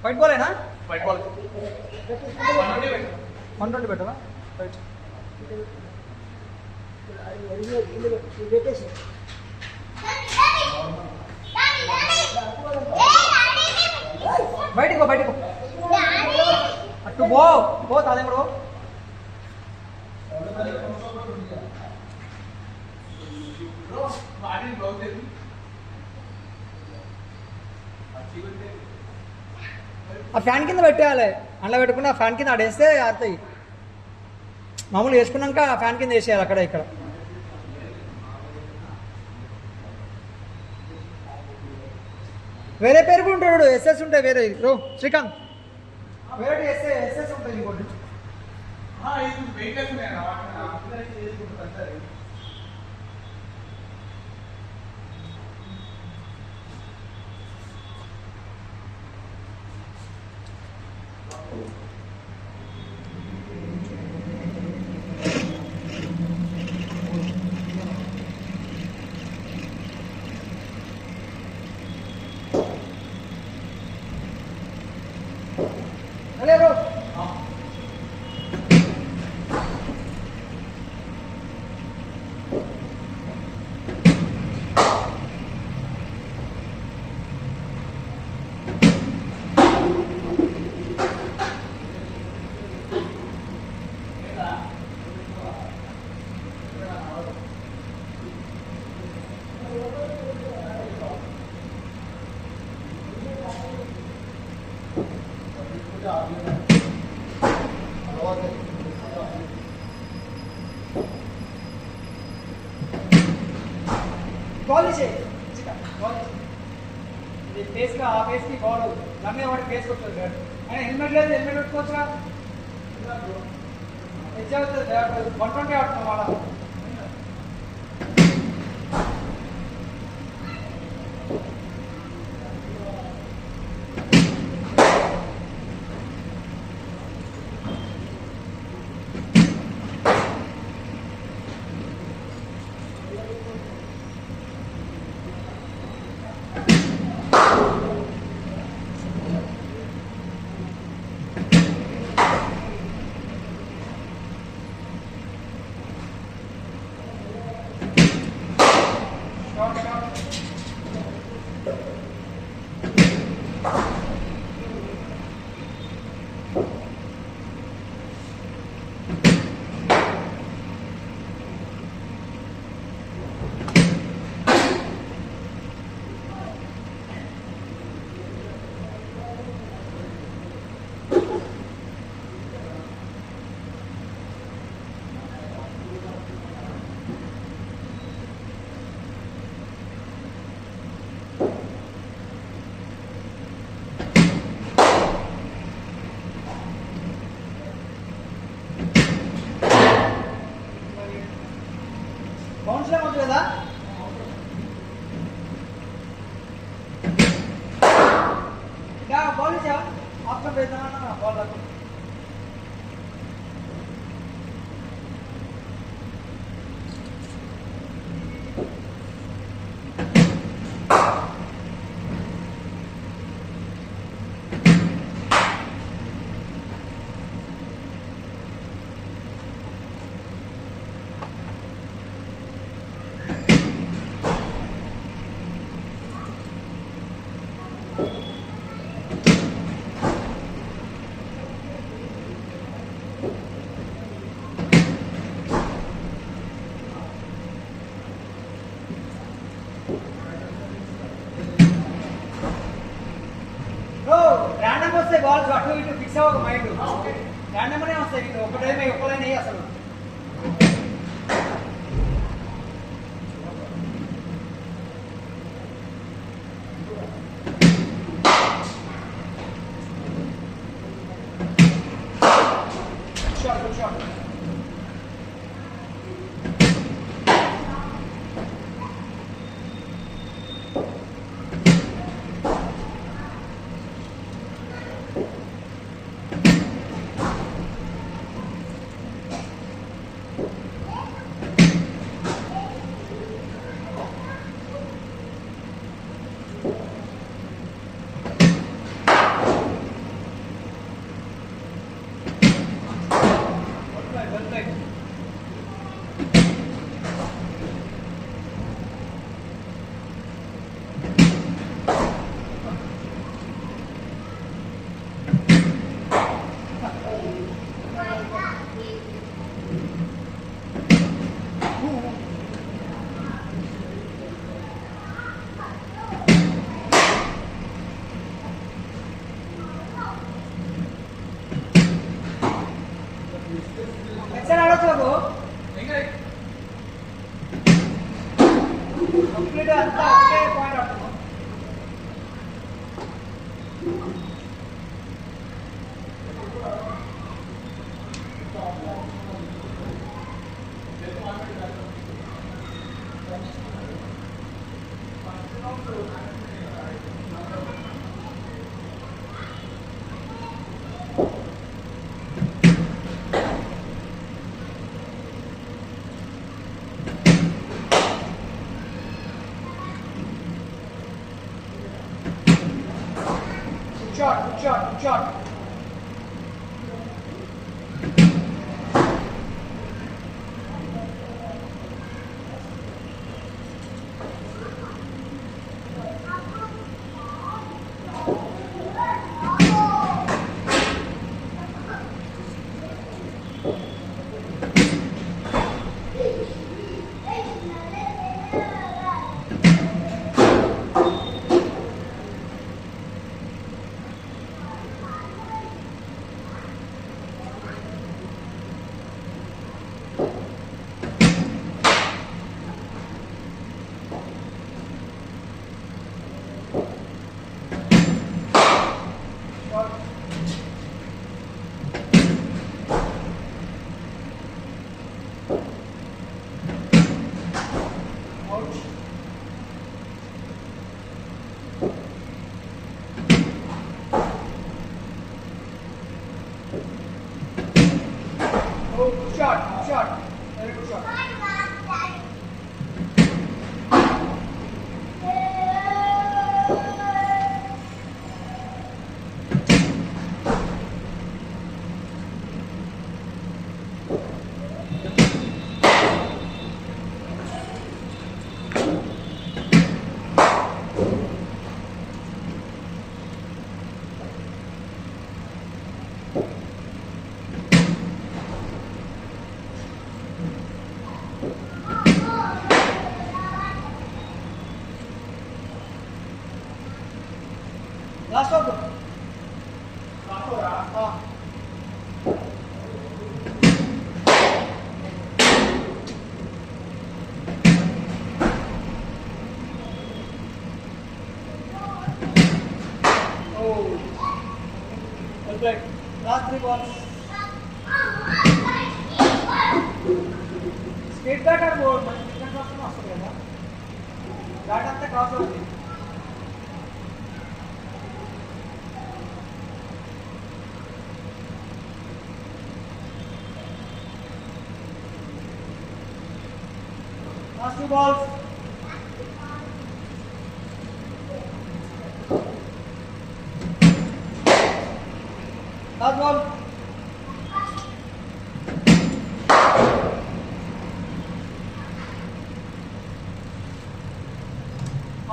White బాలేనా? White ball 120 పెట్టాలా? Right. బయటికి పో, బయటికి పో. అటు పో తాదే కూడా పో. ఆ ఫ్యాన్ కింద పెట్టేయాలి. అందులో పెట్టుకుని ఆ ఫ్యాన్ కింద ఆడేస్తే ఆడతాయి. మామూలుగా వేసుకున్నాక ఆ ఫ్యాన్ కింద వేసేయాలి అక్కడ ఇక్కడ. వేరే పేరు కూడా ఉంటాడు, ఎస్ఎస్ ఉంటాయి వేరే. రో శ్రీకాంత్ వేరే ఎస్ఎస్ ఉంటుంది ఇంకోటి. అరే బ్రో బాల్ ఇచ్చే ఫేస్గా ఆ ఫేస్కి బాల్ దాని మీద వాడి ఫేస్కి వస్తుంది. ఆయన హెల్మెట్ లేదు, హెల్మెట్ పెట్టుకోవచ్చుగా. హెచ్ అవుతుంది 120 ఆడుతున్నాం వాళ్ళ. బౌన్స్ ఏమవుతుంది కదా. బాల్ ఇచ్చా ఆప్షన్ పెడతానా బాల్ రాకు. ర్యాండమ్ వస్తాయి బాల్స్ అటు ఇటు ఫిక్స్ అవ్వక మైండ్. ర్యాండమ్గానే వస్తాయి, ఒకటేమో ఒక్కలైనా అసలు. Good shot. ఇటు అంతా ఒకే పాయింట్ ఆడుతున్నాం. Good shot, good shot. Oh, good shot, good shot. Very good shot. Last one. Last one. Oh. Well played. Last 3 balls. Straight bat or ball? Straight cross no వస్తుంది కదా. Bat అంతా cross అవుతుంది. Last 2 balls. Last ball.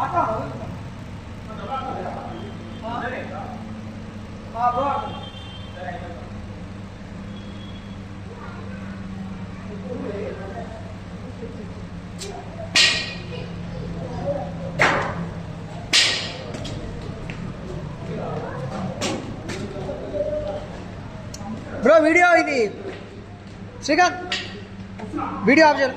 ఆట bro bro video ఇది Srikanth video of చేయాలి.